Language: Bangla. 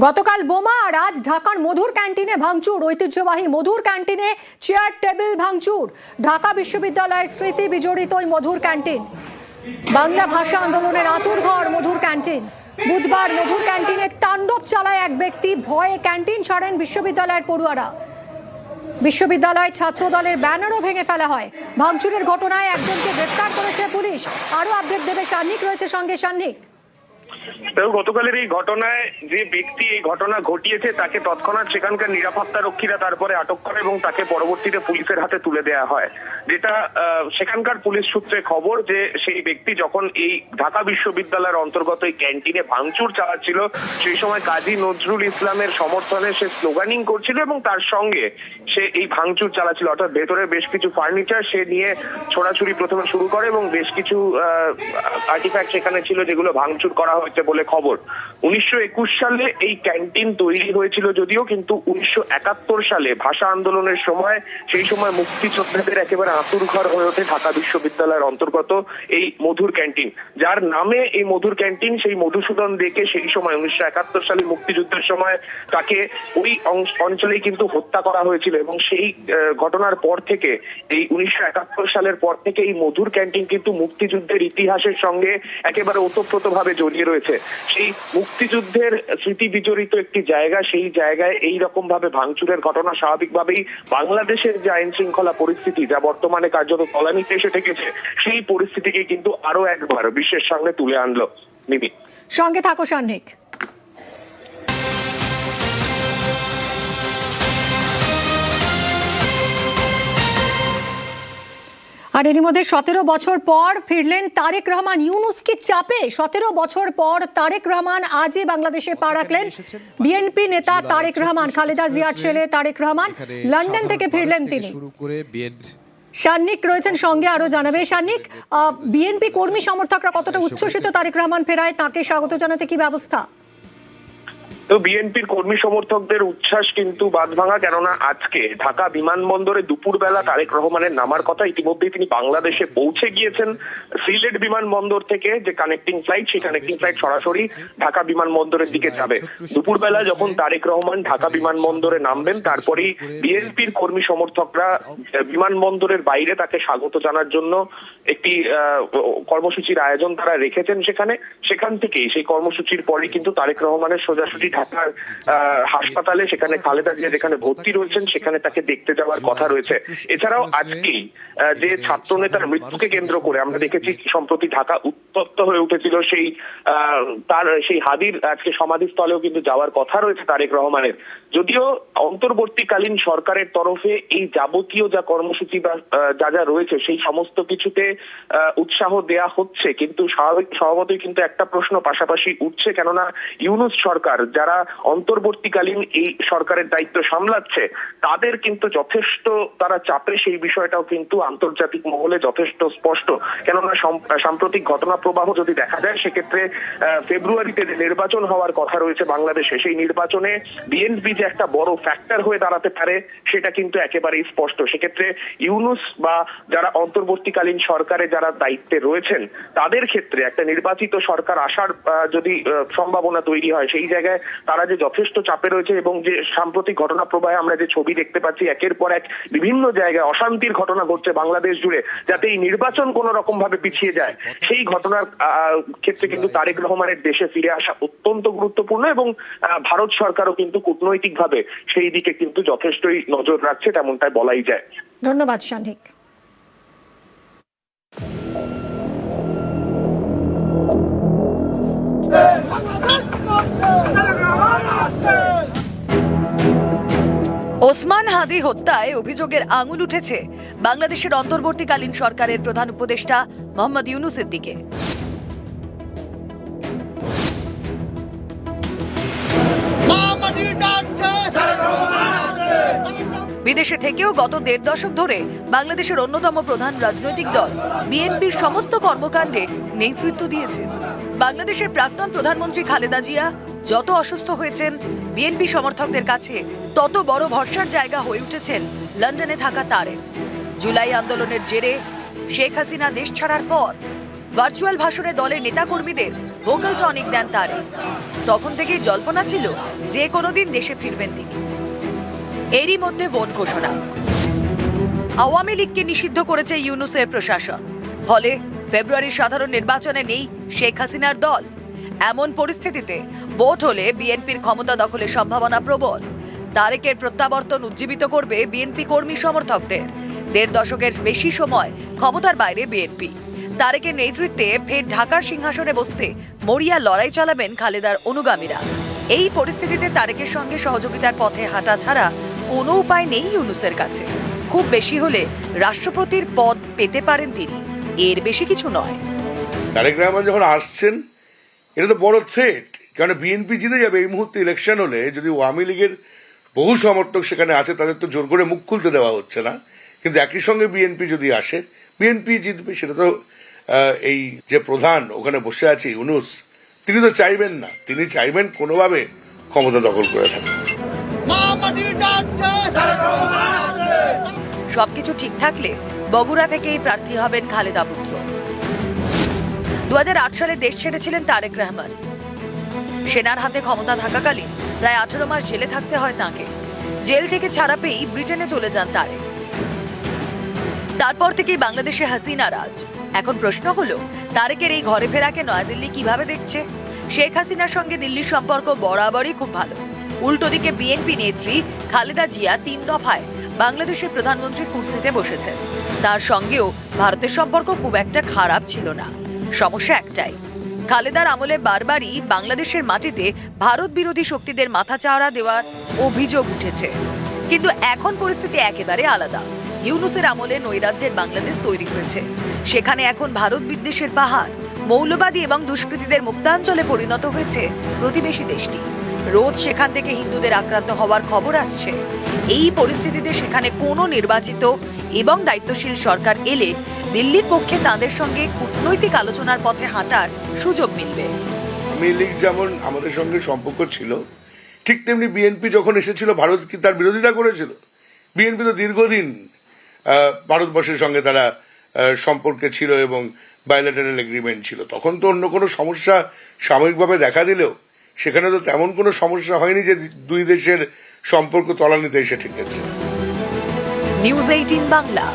গতকাল বোমা আর আজ ঢাকার মধুর ক্যান্টিনে ভাঙচুর। ঐতিহ্যবাহী মধুর ক্যান্টিনে চেয়ার টেবিল ভাঙচুর। ঢাকা বিশ্ববিদ্যালয়ের স্মৃতি বিজড়িত ওই মধুর ক্যান্টিন। বাংলা ভাষা আন্দোলনের আঁতুড়ঘর মধুর ক্যান্টিন। বুধবার মধুর ক্যান্টিনে তাণ্ডব চালায় এক ব্যক্তি। ভয়ে ক্যান্টিন ছাড়েন বিশ্ববিদ্যালয়ের পড়ুয়ারা। বিশ্ববিদ্যালয় ছাত্র দলের ব্যানারও ভেঙে ফেলা হয়। ভাঙচুরের ঘটনায় একজনকে গ্রেফতার করেছে পুলিশ। আরো আপডেট দেবে সান্নিক, রয়েছে সঙ্গে সান্নিক। গতকালের এই ঘটনায় যে ব্যক্তি এই ঘটনা ঘটিয়েছে তাকে তৎক্ষণাৎ সেখানকার নিরাপত্তা রক্ষীরা তারপরে আটক করে এবং তাকে পরবর্তীতে পুলিশের হাতে তুলে দেওয়া হয়। যেটা সেখানকার পুলিশ সূত্রে খবর যে সেই ব্যক্তি যখন এই ঢাকা বিশ্ববিদ্যালয়ের অন্তর্গত এই ক্যান্টিনে ভাঙচুর চালাচ্ছিল সেই সময় কাজী নজরুল ইসলামের সমর্থনে সে স্লোগানিং করছিল এবং তার সঙ্গে সে এই ভাঙচুর চালাচ্ছিল। অর্থাৎ ভেতরে বেশ কিছু ফার্নিচার সে নিয়ে ছোড়াছুড়ি প্রথমে শুরু করে এবং বেশ কিছু আর্টিফ্যাক্ট সেখানে ছিল যেগুলো ভাঙচুর করা হয়েছে বলে খবর। 1921 সালে এই ক্যান্টিন তৈরি হয়েছিল যদিও, কিন্তু 1971 সালে ভাষা আন্দোলনের সময় সেই সময় মুক্তিযোদ্ধাদের একেবারে আঁতুড়ঘর হয়ে ওঠে ঢাকা বিশ্ববিদ্যালয়ের অন্তর্গত এই মধুর ক্যান্টিন। যার নামে এই মধুর ক্যান্টিন, সেই মধুসূদন দেকে সেই সময় 1971 সালে মুক্তিযুদ্ধের সময় তাকে ওই অঞ্চলেই কিন্তু হত্যা করা হয়েছিল এবং সেই ঘটনার পর থেকে এই 1971 সালের পর থেকে এই মধুর ক্যান্টিন কিন্তু মুক্তিযুদ্ধের ইতিহাসের সঙ্গে একেবারে ওতপ্রোতভাবে জড়িয়ে রয়েছে। সেই মুক্তিযুদ্ধের স্মৃতি বিজড়িত একটি জায়গা, সেই জায়গায় এই রকম ভাবে ভাঙচুরের ঘটনা স্বাভাবিকভাবেই বাংলাদেশের যে আইন শৃঙ্খলা পরিস্থিতি যা বর্তমানে কার্যত তলানিতে এসে ঠেকেছে, সেই পরিস্থিতিকে কিন্তু আরো একবার বিশ্বের সামনে তুলে আনলো। মিমি, সঙ্গে থাকো সান্নিক। আর এর মধ্যে 17 বছর পর ফিরলেন তারেক রহমান। ইউনূসকে চাপে 17 বছর পর তারেক রহমান আজই বাংলাদেশে পা রাখলেন। বিএনপি নেতা তারেক রহমান, খালেদা জিয়ার ছেলে তারেক রহমান, লন্ডন থেকে ফিরলেন তিনি। সান্নিক রয়েছেন সঙ্গে, আরো জানাবে সান্নিক। বিএনপি কর্মী সমর্থকরা কতটা উচ্ছ্বসিত তারেক রহমান ফেরায়, তাকে স্বাগত জানাতে কি ব্যবস্থা? তো বিএনপির কর্মী সমর্থকদের উচ্ছ্বাস কিন্তু বাঁধভাঙা, কেননা আজকে ঢাকা বিমানবন্দরে দুপুরবেলা তারেক রহমানের নামার কথা। ইতিমধ্যেই তিনি বাংলাদেশে পৌঁছে গিয়েছেন। সিলেট বিমানবন্দর থেকে যে কানেক্টিং ফ্লাইট, সেই কানেক্টিং ফ্লাইট সরাসরি ঢাকা বিমানবন্দরের দিকে যাবে। দুপুরবেলা যখন তারেক রহমান ঢাকা বিমানবন্দরে নামবেন, তারপরেই বিএনপির কর্মী সমর্থকরা বিমানবন্দরের বাইরে তাকে স্বাগত জানার জন্য একটি কর্মসূচির আয়োজন তারা রেখেছেন সেখান থেকেই সেই কর্মসূচির পরে কিন্তু তারেক রহমানের সোজাসুজি ঢাকার হাসপাতালে, সেখানে খালেদা জিয়া যেখানে ভর্তি রয়েছেন সেখানে তাকে দেখতে যাওয়ার কথা রয়েছে। এছাড়াও আজকেই যে ছাত্র নেতার মৃত্যুকে কেন্দ্র করে আমরা দেখেছি সম্প্রতি ঢাকা উত্তপ্ত হয়ে উঠেছিল, তার সেই হাদির আজকে সমাধিস্থলেও কিন্তু যাওয়ার কথা রয়েছে তারেক রহমানের। যদিও অন্তর্বর্তীকালীন সরকারের তরফে এই যাবতীয় যা কর্মসূচি বা যা রয়েছে সেই সমস্ত কিছুতে উৎসাহ দেয়া হচ্ছে, কিন্তু স্বভাবতই কিন্তু একটা প্রশ্ন পাশাপাশি উঠছে, কেননা ইউনূস সরকার যারা অন্তর্বর্তীকালীন এই সরকারের দায়িত্ব সামলাচ্ছে তাদের কিন্তু যথেষ্ট তারা চাপে, সেই বিষয়টাও কিন্তু আন্তর্জাতিক মহলে যথেষ্ট স্পষ্ট। কেননা সাম্প্রতিক ঘটনা প্রবাহ যদি দেখা যায় সেক্ষেত্রে ফেব্রুয়ারিতে যে নির্বাচন হওয়ার কথা রয়েছে বাংলাদেশে, সেই নির্বাচনে বিএনপি যে একটা বড় ফ্যাক্টর হয়ে দাঁড়াতে পারে সেটা কিন্তু একেবারেই স্পষ্ট। সেক্ষেত্রে ইউনূস বা যারা অন্তর্বর্তীকালীন সরকারে যারা দায়িত্বে রয়েছেন তাদের ক্ষেত্রে একটা নির্বাচিত সরকার আসার যদি সম্ভাবনা তৈরি হয়, সেই জায়গায় তারা যে যথেষ্ট চাপে রয়েছে এবং যে সাম্প্রতিক ঘটনা প্রবাহে আমরা যে ছবি দেখতে পাচ্ছি, একের পর এক বিভিন্ন জায়গায় অশান্তির ঘটনা ঘটছে বাংলাদেশ জুড়ে, যাতে এই নির্বাচন কোন রকম ভাবে পিছিয়ে যায়, সেই ঘটনার ক্ষেত্রে কিন্তু তারেক রহমানের দেশে ফিরে আসা অত্যন্ত গুরুত্বপূর্ণ এবং ভারত সরকারও কিন্তু কূটনৈতিক ভাবে সেই দিকে কিন্তু যথেষ্টই নজর রাখছে, তেমনটাই বলাই যায়। ধন্যবাদ সান্নিক। ওসমান হাদি হত্যায় অভিযোগের আঙুল উঠেছে বাংলাদেশের অন্তর্বর্তীকালীন সরকারের প্রধান উপদেষ্টা মোহাম্মদ ইউনূসের দিকে। বিদেশে থেকেও গত 1.5 দশক ধরে বাংলাদেশের অন্যতম প্রধান রাজনৈতিক দল বিএনপির সমস্ত কর্মকাণ্ডে নেতৃত্ব দিয়েছেন। বাংলাদেশের প্রাক্তন প্রধানমন্ত্রী খালেদা জিয়া যত অসুস্থ হয়েছেন, বিএনপি সমর্থকদের কাছে তত বড় ভরসার জায়গা হয়ে উঠেছেন লন্ডনে থাকা তারেক। জুলাই আন্দোলনের জেরে শেখ হাসিনা দেশ ছাড়ার পর ভার্চুয়াল ভাষণে দলের নেতাকর্মীদের ভোকাল টনিক দেন তারেক। তখন থেকেই জল্পনা ছিল যে কোনো দিন দেশে ফিরবেন তিনি। এরই মধ্যে ভোট ঘোষণা। আওয়ামী লীগকে নিষিদ্ধ করেছে ইউনূসের প্রশাসন। ফলে ফেব্রুয়ারির সাধারণ নির্বাচনে নেই শেখ হাসিনার দল। এমন পরিস্থিতিতে ভোট হলে বিএনপির ক্ষমতা দখলের সম্ভাবনা প্রবল। তারেকের প্রত্যাবর্তন উজ্জীবিত করবে বিএনপি কর্মী সমর্থকদের। ১.৫ দশকের বেশি সময় ক্ষমতার বাইরে বিএনপি। তারেকের নেতৃত্বে ফের ঢাকার সিংহাসনে বসতে মরিয়া লড়াই চালাবেন খালেদার অনুগামীরা। এই পরিস্থিতিতে তারেকের সঙ্গে সহযোগিতার পথে হাঁটা ছাড়া কোনো উপায় নেই ইউনূসের কাছে। খুব বেশি হলে রাষ্ট্রপতির পদ পেতে পারেন তিনি, এর বেশি কিছু নয়। তারেক রহমান যখন আসছেন, এটা তো বড় থ্রেট, কারণ বিএনপি জিতে যাবে এই মুহূর্তে ইলেকশন হলে। যদি আওয়ামী লীগের বহু সমর্থক সেখানে আছে, তাদের তো জোর করে মুখ খুলতে দেওয়া হচ্ছে না, কিন্তু একই সঙ্গে বিএনপি যদি আসে, বিএনপি জিতবে। সেটা তো এই যে প্রধান ওখানে বসে আছে ইউনূস, তিনি তো চাইবেন না। তিনি চাইবেন কোনোভাবে ক্ষমতা দখল করে থাকেন। সবকিছু ঠিক থাকলে বগুড়া থেকেই প্রার্থী হবেন খালেদা পুত্র। 2008 সালে দেশ ছেড়েছিলেন তারেক রহমান। সেনার হাতে ক্ষমতা থাকাকালীন প্রায় 18 মাস জেলে থাকতে হয় তাঁকে। জেল থেকে ছাড়া পেয়েই ব্রিটেনে চলে যান তারেক। তারপর থেকেই বাংলাদেশে হাসিনা রাজ। এখন প্রশ্ন হলো, তারেকের এই ঘরে ফেরাকে নয়াদিল্লি কিভাবে দেখছে? শেখ হাসিনার সঙ্গে দিল্লির সম্পর্ক বরাবরই খুব ভালো। উল্টো দিকে বিএনপি নেত্রী খালেদা জিয়া 3 দফায় বাংলাদেশের প্রধানমন্ত্রীর কুর্সিতে বসেছেন। তার সঙ্গেও ভারতের সম্পর্ক খুব একটা খারাপ ছিল না। সমস্যা একটাই, খালেদার আমলে বারবারই বাংলাদেশের মাটিতে ভারত বিরোধী শক্তিদের মাথাচাড়া দেওয়ার অভিযোগ উঠেছে। কিন্তু এখন পরিস্থিতি একেবারে আলাদা। ইউনূসের আমলে নৈরাজ্যের বাংলাদেশ তৈরি হয়েছে। সেখানে এখন ভারত বিদ্বেষের পাহাড়, মৌলবাদী এবং দুষ্কৃতীদের মুক্তাঞ্চলে পরিণত হয়েছে প্রতিবেশী দেশটি। রোজ সেখান থেকে হিন্দুদের আক্রান্ত হওয়ার খবর আসছে। এই পরিস্থিতিতে সেখানে কোনো নির্বাচিত এবং দায়িত্বশীল সরকার এলে দিল্লির পক্ষে তাদের সঙ্গে কূটনৈতিক আলোচনার পথে হাঁটার সুযোগ মিলবে। আওয়ামী লীগ যেমন আমাদের সঙ্গে সম্পর্ক ছিল, ঠিক তেমনি বিএনপি যখন এসেছিল, ভারত কি তার বিরোধিতা করেছিল? বিএনপি তো দীর্ঘদিন ভারতবর্ষের সঙ্গে তারা সম্পর্কে ছিল এবং বায়োলেটারাল এগ্রিমেন্ট ছিল। তখন তো অন্য কোনো সমস্যা সাময়িকভাবে দেখা দিলেও সেখানে তো তেমন কোনো সমস্যা হয়নি যে দুই দেশের সম্পর্ক তলানিতে এসে ঠেকেছে। নিউজ 18 বাংলা।